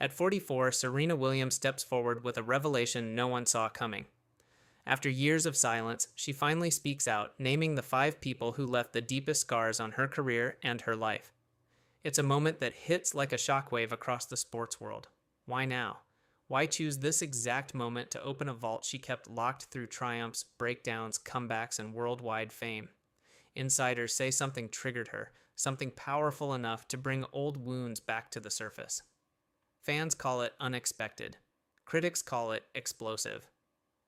At 44, Serena Williams steps forward with a revelation no one saw coming. After years of silence, she finally speaks out, naming the 5 people who left the deepest scars on her career and her life. It's a moment that hits like a shockwave across the sports world. Why now? Why choose this exact moment to open a vault she kept locked through triumphs, breakdowns, comebacks, and worldwide fame? Insiders say something triggered her, something powerful enough to bring old wounds back to the surface. Fans call it unexpected. Critics call it explosive.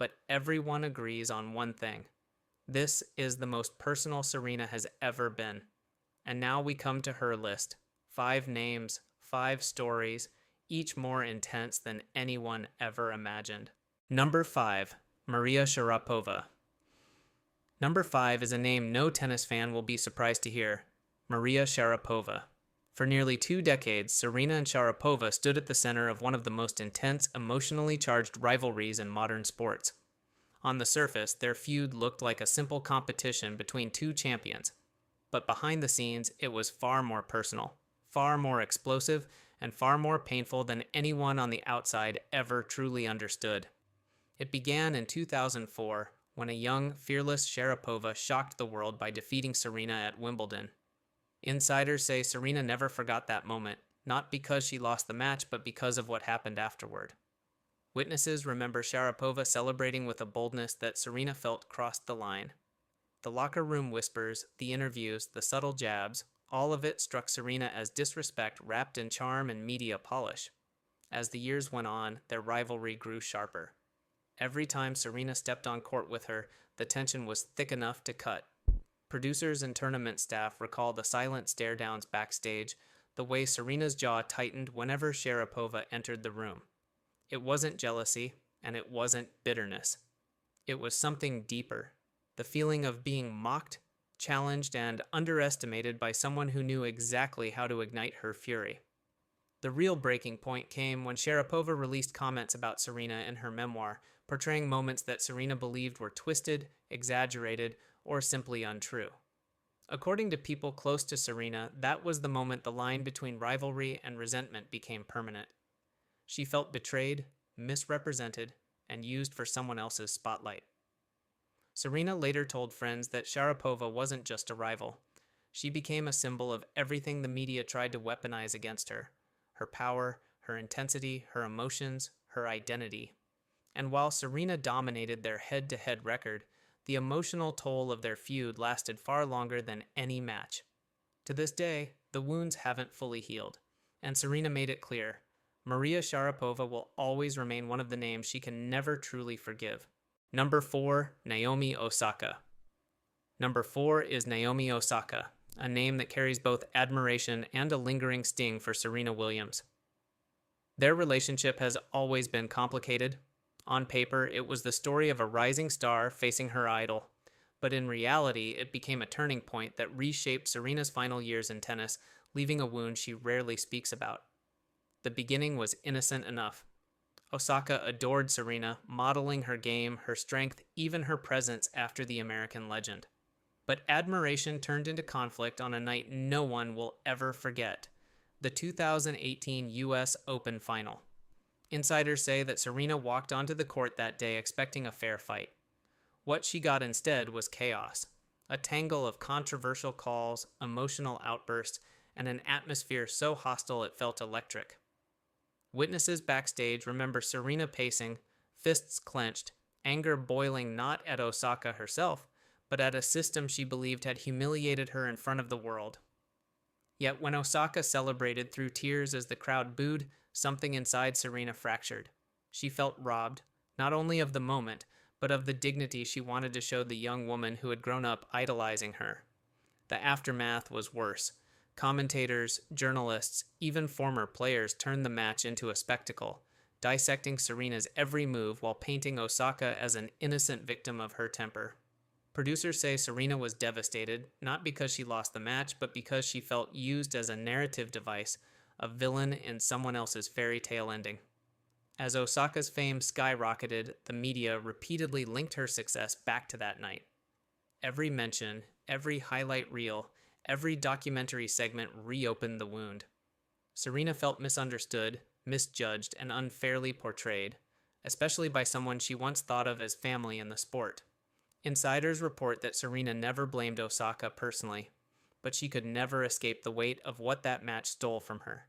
But everyone agrees on one thing. This is the most personal Serena has ever been. And now we come to her list. 5 names, 5 stories, each more intense than anyone ever imagined. Number 5, Maria Sharapova. Number 5 is a name no tennis fan will be surprised to hear. Maria Sharapova. For nearly 2 decades, Serena and Sharapova stood at the center of one of the most intense, emotionally charged rivalries in modern sports. On the surface, their feud looked like a simple competition between 2 champions. But behind the scenes, it was far more personal, far more explosive, and far more painful than anyone on the outside ever truly understood. It began in 2004, when a young, fearless Sharapova shocked the world by defeating Serena at Wimbledon. Insiders say Serena never forgot that moment, not because she lost the match, but because of what happened afterward. Witnesses remember Sharapova celebrating with a boldness that Serena felt crossed the line. The locker room whispers, the interviews, the subtle jabs, all of it struck Serena as disrespect wrapped in charm and media polish. As the years went on, their rivalry grew sharper. Every time Serena stepped on court with her, the tension was thick enough to cut. Producers and tournament staff recall the silent stare-downs backstage, the way Serena's jaw tightened whenever Sharapova entered the room. It wasn't jealousy, and it wasn't bitterness. It was something deeper, the feeling of being mocked, challenged, and underestimated by someone who knew exactly how to ignite her fury. The real breaking point came when Sharapova released comments about Serena in her memoir, portraying moments that Serena believed were twisted, exaggerated, or simply untrue. According to people close to Serena, that was the moment the line between rivalry and resentment became permanent. She felt betrayed, misrepresented, and used for someone else's spotlight. Serena later told friends that Sharapova wasn't just a rival. She became a symbol of everything the media tried to weaponize against her: her power, her intensity, her emotions, her identity. And while Serena dominated their head-to-head record, the emotional toll of their feud lasted far longer than any match. To this day, the wounds haven't fully healed, and Serena made it clear: Maria Sharapova will always remain one of the names she can never truly forgive. Number 4, Naomi Osaka. Number 4 is Naomi Osaka, a name that carries both admiration and a lingering sting for Serena Williams. Their relationship has always been complicated. On paper, it was the story of a rising star facing her idol, but in reality, it became a turning point that reshaped Serena's final years in tennis, leaving a wound she rarely speaks about. The beginning was innocent enough. Osaka adored Serena, modeling her game, her strength, even her presence after the American legend. But admiration turned into conflict on a night no one will ever forget: the 2018 US Open Final. Insiders say that Serena walked onto the court that day expecting a fair fight. What she got instead was chaos, a tangle of controversial calls, emotional outbursts, and an atmosphere so hostile it felt electric. Witnesses backstage remember Serena pacing, fists clenched, anger boiling not at Osaka herself, but at a system she believed had humiliated her in front of the world. Yet when Osaka celebrated through tears as the crowd booed, something inside Serena fractured. She felt robbed, not only of the moment, but of the dignity she wanted to show the young woman who had grown up idolizing her. The aftermath was worse. Commentators, journalists, even former players turned the match into a spectacle, dissecting Serena's every move while painting Osaka as an innocent victim of her temper. Producers say Serena was devastated, not because she lost the match, but because she felt used as a narrative device, a villain in someone else's fairy tale ending. As Osaka's fame skyrocketed, the media repeatedly linked her success back to that night. Every mention, every highlight reel, every documentary segment reopened the wound. Serena felt misunderstood, misjudged, and unfairly portrayed, especially by someone she once thought of as family in the sport. Insiders report that Serena never blamed Osaka personally, but she could never escape the weight of what that match stole from her.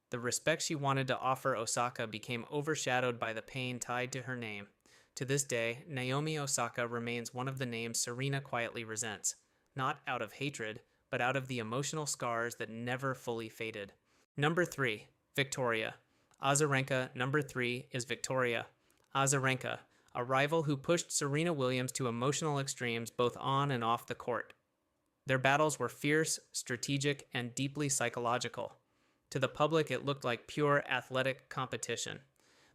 The respect she wanted to offer Osaka became overshadowed by the pain tied to her name. To this day, Naomi Osaka remains one of the names Serena quietly resents, not out of hatred, but out of the emotional scars that never fully faded. Number 3, Victoria. Azarenka. Number 3 is Victoria Azarenka, a rival who pushed Serena Williams to emotional extremes both on and off the court. Their battles were fierce, strategic, and deeply psychological. To the public, it looked like pure athletic competition.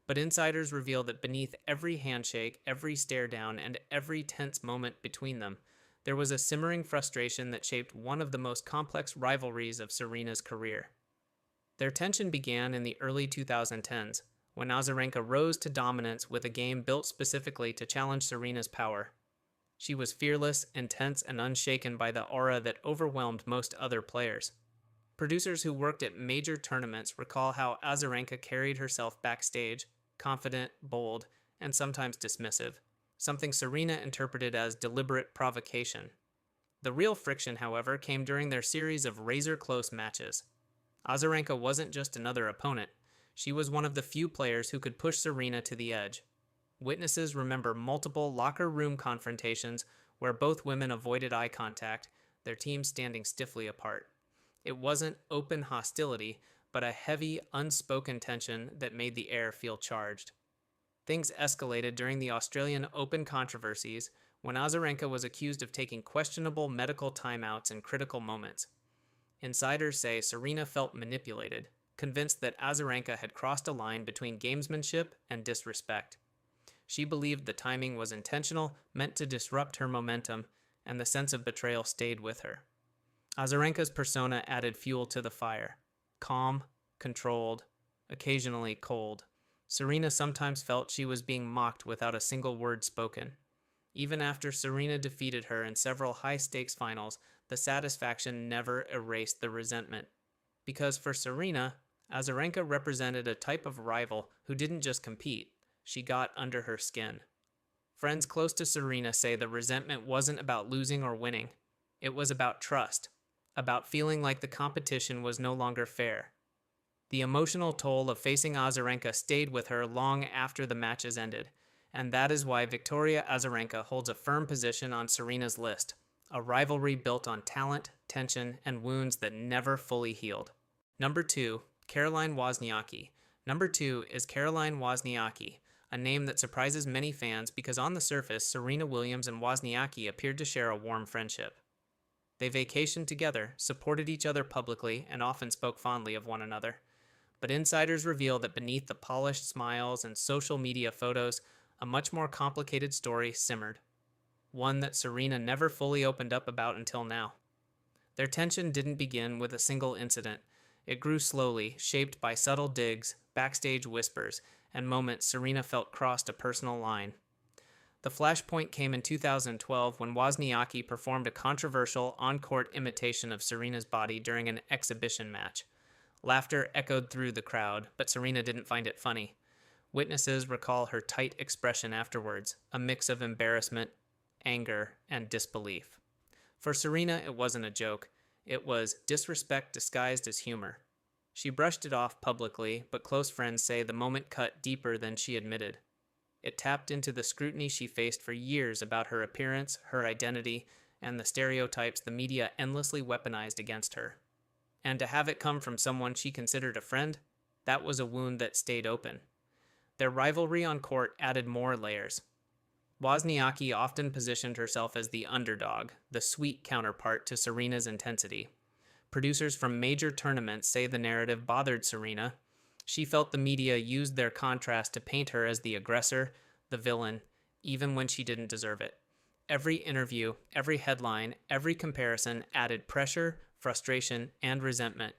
But insiders reveal that beneath every handshake, every stare down, and every tense moment between them, there was a simmering frustration that shaped one of the most complex rivalries of Serena's career. Their tension began in the early 2010s, when Azarenka rose to dominance with a game built specifically to challenge Serena's power. She was fearless, intense, and unshaken by the aura that overwhelmed most other players. Producers who worked at major tournaments recall how Azarenka carried herself backstage, confident, bold, and sometimes dismissive, something Serena interpreted as deliberate provocation. The real friction, however, came during their series of razor-close matches. Azarenka wasn't just another opponent. She was one of the few players who could push Serena to the edge. Witnesses remember multiple locker room confrontations where both women avoided eye contact, their teams standing stiffly apart. It wasn't open hostility, but a heavy, unspoken tension that made the air feel charged. Things escalated during the Australian Open controversies when Azarenka was accused of taking questionable medical timeouts in critical moments. Insiders say Serena felt manipulated, convinced that Azarenka had crossed a line between gamesmanship and disrespect. She believed the timing was intentional, meant to disrupt her momentum, and the sense of betrayal stayed with her. Azarenka's persona added fuel to the fire. Calm, controlled, occasionally cold. Serena sometimes felt she was being mocked without a single word spoken. Even after Serena defeated her in several high-stakes finals, the satisfaction never erased the resentment. Because for Serena, Azarenka represented a type of rival who didn't just compete, she got under her skin. Friends close to Serena say the resentment wasn't about losing or winning. It was about trust, about feeling like the competition was no longer fair. The emotional toll of facing Azarenka stayed with her long after the matches ended, and that is why Victoria Azarenka holds a firm position on Serena's list, a rivalry built on talent, tension, and wounds that never fully healed. Number 2, Caroline Wozniacki. Number 2 is Caroline Wozniacki, a name that surprises many fans because on the surface, Serena Williams and Wozniacki appeared to share a warm friendship. They vacationed together, supported each other publicly, and often spoke fondly of one another. But insiders reveal that beneath the polished smiles and social media photos, a much more complicated story simmered. One that Serena never fully opened up about until now. Their tension didn't begin with a single incident. It grew slowly, shaped by subtle digs, backstage whispers, and moments Serena felt crossed a personal line. The flashpoint came in 2012 when Wozniacki performed a controversial on-court imitation of Serena's body during an exhibition match. Laughter echoed through the crowd, but Serena didn't find it funny. Witnesses recall her tight expression afterwards, a mix of embarrassment, anger, and disbelief. For Serena, it wasn't a joke. It was disrespect disguised as humor. She brushed it off publicly, but close friends say the moment cut deeper than she admitted. It tapped into the scrutiny she faced for years about her appearance, her identity, and the stereotypes the media endlessly weaponized against her. And to have it come from someone she considered a friend, that was a wound that stayed open. Their rivalry on court added more layers. Wozniacki often positioned herself as the underdog, the sweet counterpart to Serena's intensity. Producers from major tournaments say the narrative bothered Serena. She felt the media used their contrast to paint her as the aggressor, the villain, even when she didn't deserve it. Every interview, every headline, every comparison added pressure, frustration, and resentment.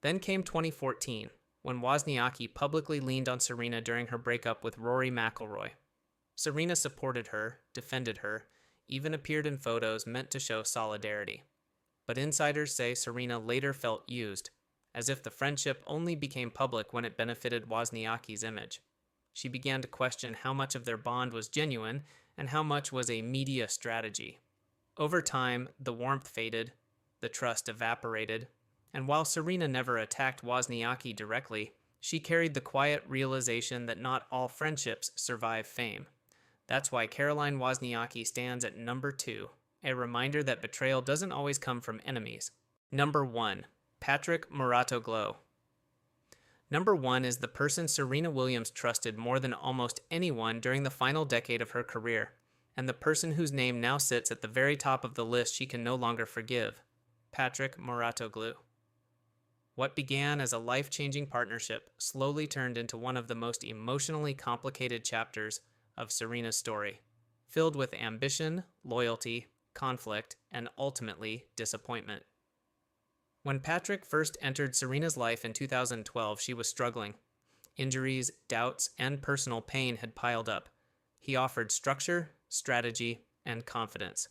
Then came 2014, when Wozniacki publicly leaned on Serena during her breakup with Rory McIlroy. Serena supported her, defended her, even appeared in photos meant to show solidarity. But insiders say Serena later felt used. as if the friendship only became public when it benefited Wozniacki's image. She began to question how much of their bond was genuine and how much was a media strategy. Over time, the warmth faded, the trust evaporated, and while Serena never attacked Wozniacki directly, she carried the quiet realization that not all friendships survive fame. That's why Caroline Wozniacki stands at number 2, a reminder that betrayal doesn't always come from enemies. Number 1. Patrick Mouratoglou. Number 1 is the person Serena Williams trusted more than almost anyone during the final decade of her career, and the person whose name now sits at the very top of the list she can no longer forgive, Patrick Mouratoglou. What began as a life-changing partnership slowly turned into one of the most emotionally complicated chapters of Serena's story, filled with ambition, loyalty, conflict, and ultimately disappointment. When Patrick first entered Serena's life in 2012, she was struggling. Injuries, doubts, and personal pain had piled up. He offered structure, strategy, and confidence.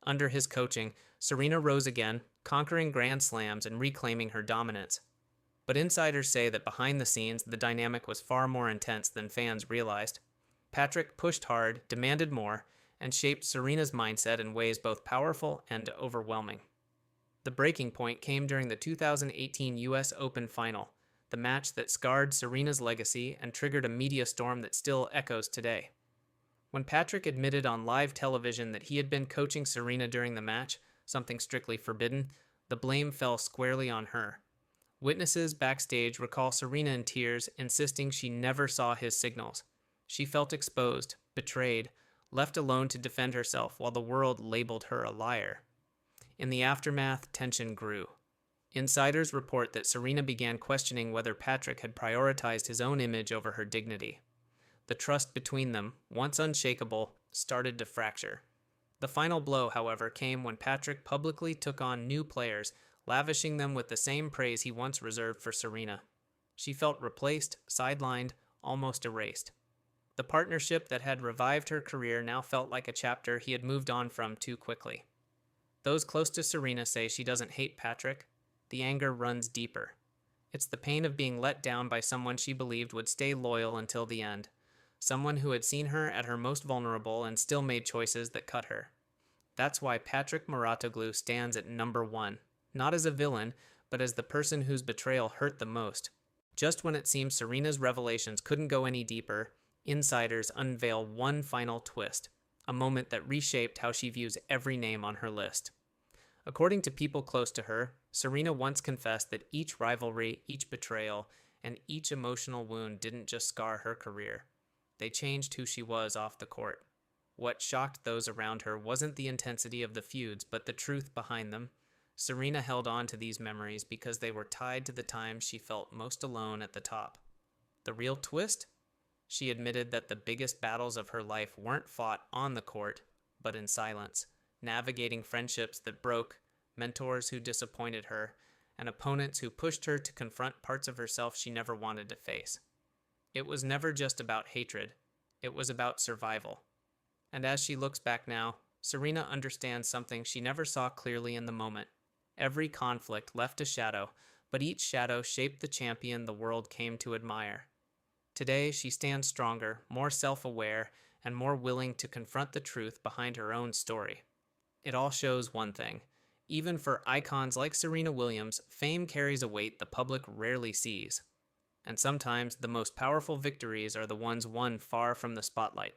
Under his coaching, Serena rose again, conquering Grand Slams and reclaiming her dominance. But insiders say that behind the scenes, the dynamic was far more intense than fans realized. Patrick pushed hard, demanded more, and shaped Serena's mindset in ways both powerful and overwhelming. The breaking point came during the 2018 US Open final, the match that scarred Serena's legacy and triggered a media storm that still echoes today. When Patrick admitted on live television that he had been coaching Serena during the match, something strictly forbidden, the blame fell squarely on her. Witnesses backstage recall Serena in tears, insisting she never saw his signals. She felt exposed, betrayed, left alone to defend herself while the world labeled her a liar. In the aftermath, tension grew. Insiders report that Serena began questioning whether Patrick had prioritized his own image over her dignity. The trust between them, once unshakable, started to fracture. The final blow, however, came when Patrick publicly took on new players, lavishing them with the same praise he once reserved for Serena. She felt replaced, sidelined, almost erased. The partnership that had revived her career now felt like a chapter he had moved on from too quickly. Those close to Serena say she doesn't hate Patrick. The anger runs deeper. It's the pain of being let down by someone she believed would stay loyal until the end. Someone who had seen her at her most vulnerable and still made choices that cut her. That's why Patrick Mouratoglou stands at number 1, not as a villain, but as the person whose betrayal hurt the most. Just when it seemed Serena's revelations couldn't go any deeper, insiders unveil one final twist, a moment that reshaped how she views every name on her list. According to people close to her, Serena once confessed that each rivalry, each betrayal, and each emotional wound didn't just scar her career. They changed who she was off the court. What shocked those around her wasn't the intensity of the feuds, but the truth behind them. Serena held on to these memories because they were tied to the times she felt most alone at the top. The real twist? She admitted that the biggest battles of her life weren't fought on the court, but in silence, navigating friendships that broke, mentors who disappointed her, and opponents who pushed her to confront parts of herself she never wanted to face. It was never just about hatred. It was about survival. And as she looks back now, Serena understands something she never saw clearly in the moment. Every conflict left a shadow, but each shadow shaped the champion the world came to admire. Today, she stands stronger, more self-aware, and more willing to confront the truth behind her own story. It all shows one thing. Even for icons like Serena Williams, fame carries a weight the public rarely sees. And sometimes the most powerful victories are the ones won far from the spotlight.